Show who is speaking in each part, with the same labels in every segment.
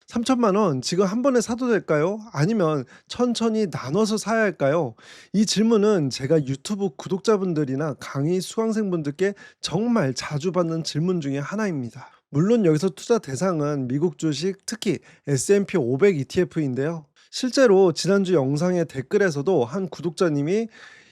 Speaker 1: 3천만 원 지금 한 번에 사도 될까요? 아니면 천천히 나눠서 사야 할까요? 이 질문은 제가 유튜브 구독자분들이나 강의 수강생분들께 정말 자주 받는 질문 중에 하나입니다. 물론 여기서 투자 대상은 미국 주식, 특히 S&P 500 ETF인데요. 실제로 지난주 영상의 댓글에서도 한 구독자님이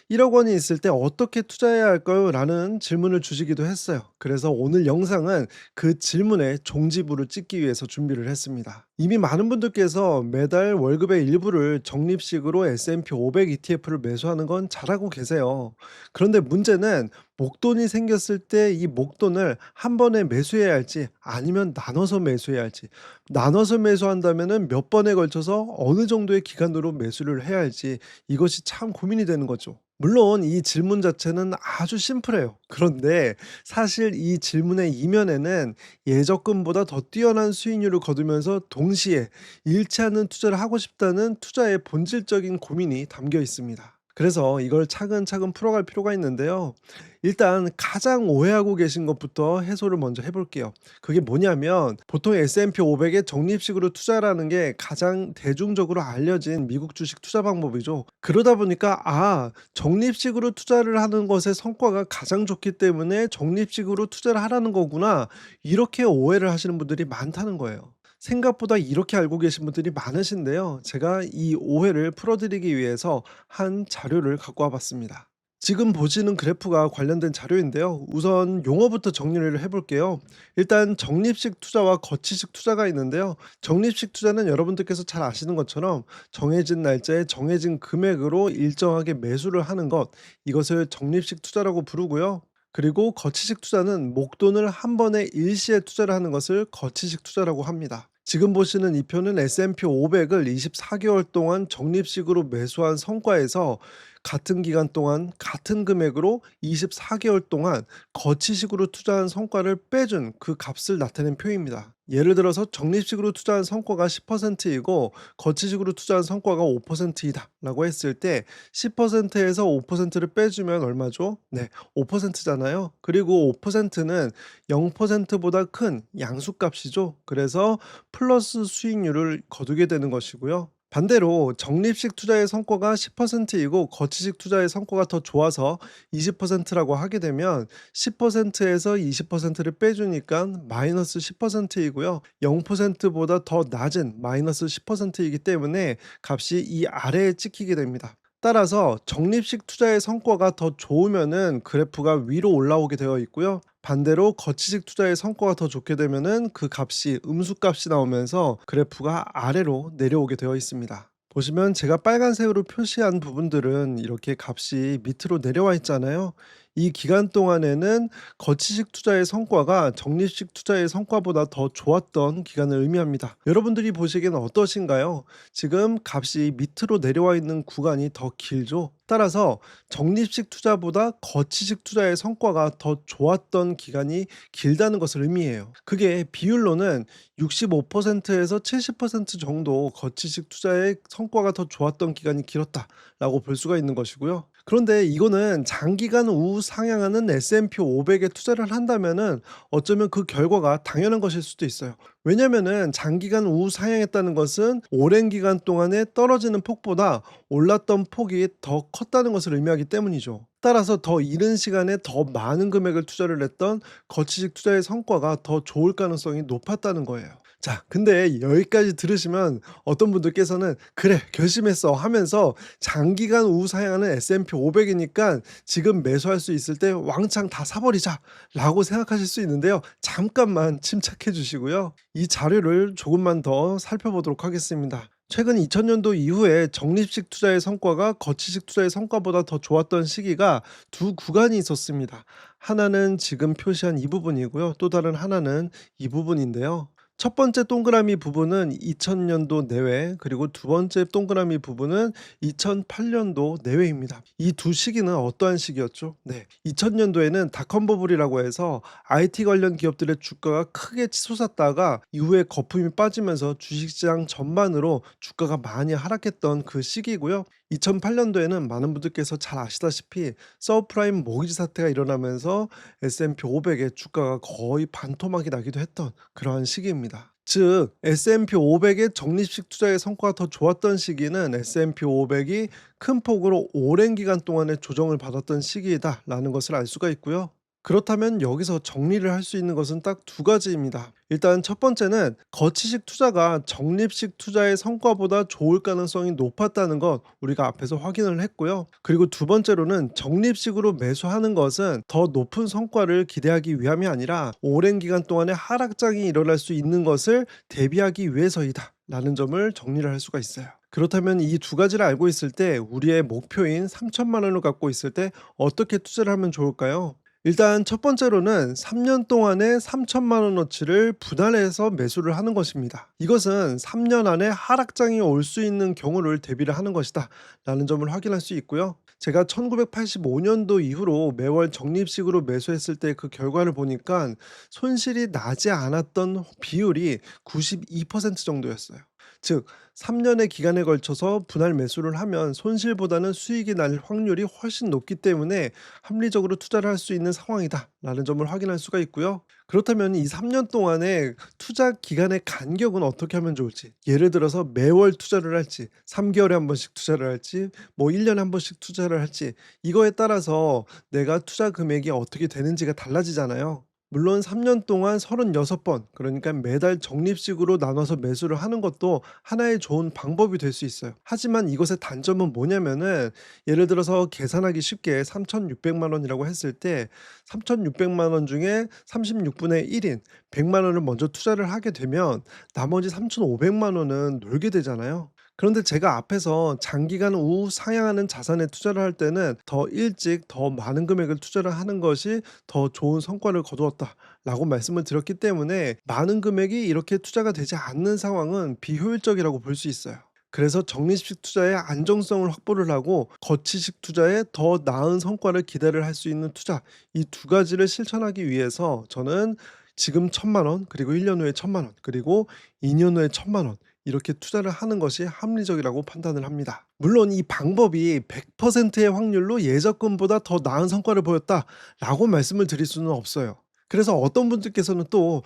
Speaker 1: 1억 원이 있을 때 어떻게 투자해야 할까요? 라는 질문을 주시기도 했어요. 그래서 오늘 영상은 그 질문에 종지부를 찍기 위해서 준비를 했습니다. 이미 많은 분들께서 매달 월급의 일부를 적립식으로 S&P 500 ETF를 매수하는 건 잘하고 계세요. 그런데 문제는 목돈이 생겼을 때 이 목돈을 한 번에 매수해야 할지 아니면 나눠서 매수해야 할지, 나눠서 매수한다면 몇 번에 걸쳐서 어느 정도의 기간으로 매수를 해야 할지, 이것이 참 고민이 되는 거죠. 물론 이 질문 자체는 아주 심플해요. 그런데 사실 이 질문의 이면에는 예적금보다 더 뛰어난 수익률을 거두면서 동시에 잃지 않는 투자를 하고 싶다는 투자의 본질적인 고민이 담겨 있습니다. 그래서 이걸 차근차근 풀어갈 필요가 있는데요. 일단 가장 오해하고 계신 것부터 해소를 먼저 해볼게요. 그게 뭐냐면 보통 S&P 500에 적립식으로 투자라는 게 가장 대중적으로 알려진 미국 주식 투자 방법이죠. 그러다 보니까 적립식으로 투자를 하는 것의 성과가 가장 좋기 때문에 적립식으로 투자를 하라는 거구나, 이렇게 오해를 하시는 분들이 많다는 거예요. 생각보다 이렇게 알고 계신 분들이 많으신데요. 제가 이 오해를 풀어드리기 위해서 한 자료를 갖고 와 봤습니다. 지금 보시는 그래프가 관련된 자료인데요. 우선 용어부터 정리를 해볼게요. 일단 적립식 투자와 거치식 투자가 있는데요. 적립식 투자는 여러분들께서 잘 아시는 것처럼 정해진 날짜에 정해진 금액으로 일정하게 매수를 하는 것, 이것을 적립식 투자라고 부르고요. 그리고 거치식 투자는 목돈을 한 번에 일시에 투자를 하는 것을 거치식 투자라고 합니다. 지금 보시는 이 표는 S&P 500을 24개월 동안 적립식으로 매수한 성과에서 같은 기간 동안 같은 금액으로 24개월 동안 거치식으로 투자한 성과를 빼준 그 값을 나타낸 표입니다. 예를 들어서 적립식으로 투자한 성과가 10%이고 거치식으로 투자한 성과가 5%이다 라고 했을 때 10%에서 5%를 빼주면 얼마죠? 네, 5%잖아요. 그리고 5%는 0%보다 큰 양수값이죠. 그래서 플러스 수익률을 거두게 되는 것이고요. 반대로 적립식 투자의 성과가 10%이고 거치식 투자의 성과가 더 좋아서 20%라고 하게 되면 10%에서 20%를 빼주니까 마이너스 10%이고요. 0%보다 더 낮은 마이너스 10%이기 때문에 값이 이 아래에 찍히게 됩니다. 따라서 적립식 투자의 성과가 더 좋으면은 그래프가 위로 올라오게 되어 있고요. 반대로 거치식 투자의 성과가 더 좋게 되면은 그 값이 음수값이 나오면서 그래프가 아래로 내려오게 되어 있습니다. 보시면 제가 빨간색으로 표시한 부분들은 이렇게 값이 밑으로 내려와 있잖아요. 이 기간 동안에는 거치식 투자의 성과가 적립식 투자의 성과보다 더 좋았던 기간을 의미합니다. 여러분들이 보시기에는 어떠신가요? 지금 값이 밑으로 내려와 있는 구간이 더 길죠. 따라서 적립식 투자보다 거치식 투자의 성과가 더 좋았던 기간이 길다는 것을 의미해요. 그게 비율로는 65%에서 70% 정도 거치식 투자의 성과가 더 좋았던 기간이 길었다라고 볼 수가 있는 것이고요. 그런데 이거는 장기간 우상향하는 S&P 500에 투자를 한다면은 어쩌면 그 결과가 당연한 것일 수도 있어요. 왜냐면은 장기간 우상향했다는 것은 오랜 기간 동안에 떨어지는 폭보다 올랐던 폭이 더 컸다는 것을 의미하기 때문이죠. 따라서 더 이른 시간에 더 많은 금액을 투자를 했던 거치식 투자의 성과가 더 좋을 가능성이 높았다는 거예요. 자, 근데 여기까지 들으시면 어떤 분들께서는 "그래, 결심했어." 하면서 장기간 우상향하는 S&P 500이니까 지금 매수할 수 있을 때 왕창 다 사버리자라고 생각하실 수 있는데요. 잠깐만 침착해 주시고요. 이 자료를 조금만 더 살펴보도록 하겠습니다. 최근 2000년도 이후에 적립식 투자의 성과가 거치식 투자의 성과보다 더 좋았던 시기가 두 구간이 있었습니다. 하나는 지금 표시한 이 부분이고요. 또 다른 하나는 이 부분인데요. 첫 번째 동그라미 부분은 2000년도 내외, 그리고 두 번째 동그라미 부분은 2008년도 내외입니다. 이 두 시기는 어떠한 시기였죠? 네. 2000년도에는 닷컴 버블이라고 해서 IT 관련 기업들의 주가가 크게 치솟았다가 이후에 거품이 빠지면서 주식시장 전반으로 주가가 많이 하락했던 그 시기고요. 2008년도에는 많은 분들께서 잘 아시다시피 서브프라임 모기지 사태가 일어나면서 S&P 500의 주가가 거의 반토막이 나기도 했던 그러한 시기입니다. 즉 S&P 500의 적립식 투자의 성과가 더 좋았던 시기는 S&P 500이 큰 폭으로 오랜 기간 동안의 조정을 받았던 시기이다라는 것을 알 수가 있고요. 그렇다면 여기서 정리를 할 수 있는 것은 딱 두 가지입니다. 일단 첫 번째는 거치식 투자가 적립식 투자의 성과보다 좋을 가능성이 높았다는 것 우리가 앞에서 확인을 했고요. 그리고 두 번째로는 적립식으로 매수하는 것은 더 높은 성과를 기대하기 위함이 아니라 오랜 기간 동안의 하락장이 일어날 수 있는 것을 대비하기 위해서이다 라는 점을 정리를 할 수가 있어요. 그렇다면 이 두 가지를 알고 있을 때 우리의 목표인 3천만 원을 갖고 있을 때 어떻게 투자를 하면 좋을까요? 일단 첫 번째로는 3년 동안에 3천만 원어치를 분할해서 매수를 하는 것입니다. 이것은 3년 안에 하락장이 올 수 있는 경우를 대비를 하는 것이다 라는 점을 확인할 수 있고요. 제가 1985년도 이후로 매월 적립식으로 매수했을 때 그 결과를 보니까 손실이 나지 않았던 비율이 92% 정도였어요. 즉 3년의 기간에 걸쳐서 분할 매수를 하면 손실보다는 수익이 날 확률이 훨씬 높기 때문에 합리적으로 투자를 할 수 있는 상황이다라는 점을 확인할 수가 있고요. 그렇다면 이 3년 동안의 투자 기간의 간격은 어떻게 하면 좋을지, 예를 들어서 매월 투자를 할지, 3개월에 한 번씩 투자를 할지, 뭐 1년에 한 번씩 투자를 할지, 이거에 따라서 내가 투자 금액이 어떻게 되는지가 달라지잖아요. 물론 3년 동안 36번, 그러니까 매달 적립식으로 나눠서 매수를 하는 것도 하나의 좋은 방법이 될 수 있어요. 하지만 이것의 단점은 뭐냐면은, 예를 들어서 계산하기 쉽게 3,600만 원이라고 했을 때 3,600만 원 중에 36분의 1인 100만 원을 먼저 투자를 하게 되면 나머지 3,500만 원은 놀게 되잖아요. 그런데 제가 앞에서 장기간 우상향하는 자산에 투자를 할 때는 더 일찍 더 많은 금액을 투자를 하는 것이 더 좋은 성과를 거두었다라고 말씀을 드렸기 때문에 많은 금액이 이렇게 투자가 되지 않는 상황은 비효율적이라고 볼 수 있어요. 그래서 적립식 투자의 안정성을 확보를 하고 거치식 투자에 더 나은 성과를 기대를 할 수 있는 투자, 이 두 가지를 실천하기 위해서 저는 지금 1,000만 원, 그리고 1년 후에 1,000만 원, 그리고 2년 후에 1,000만 원, 이렇게 투자를 하는 것이 합리적이라고 판단을 합니다. 물론 이 방법이 100%의 확률로 예적금보다 더 나은 성과를 보였다라고 말씀을 드릴 수는 없어요. 그래서 어떤 분들께서는 또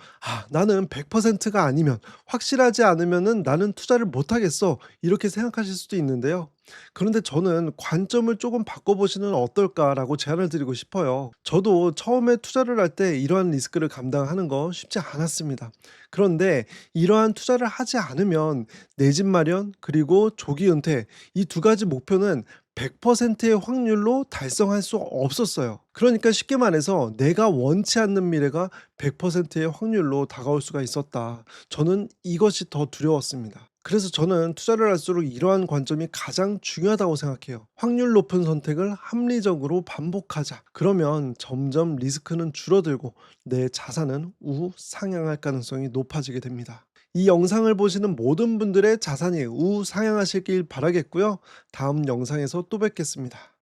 Speaker 1: 나는 100%가 아니면, 확실하지 않으면은 나는 투자를 못 하겠어, 이렇게 생각하실 수도 있는데요. 그런데 저는 관점을 조금 바꿔보시는 어떨까라고 제안을 드리고 싶어요. 저도 처음에 투자를 할 때 이러한 리스크를 감당하는 거 쉽지 않았습니다. 그런데 이러한 투자를 하지 않으면 내 집 마련, 그리고 조기 은퇴, 이 두 가지 목표는 100%의 확률로 달성할 수 없었어요. 그러니까 쉽게 말해서 내가 원치 않는 미래가 100%의 확률로 다가올 수가 있었다. 저는 이것이 더 두려웠습니다. 그래서 저는 투자를 할수록 이러한 관점이 가장 중요하다고 생각해요. 확률 높은 선택을 합리적으로 반복하자. 그러면 점점 리스크는 줄어들고 내 자산은 우상향할 가능성이 높아지게 됩니다. 이 영상을 보시는 모든 분들의 자산이 우상향하시길 바라겠고요. 다음 영상에서 또 뵙겠습니다.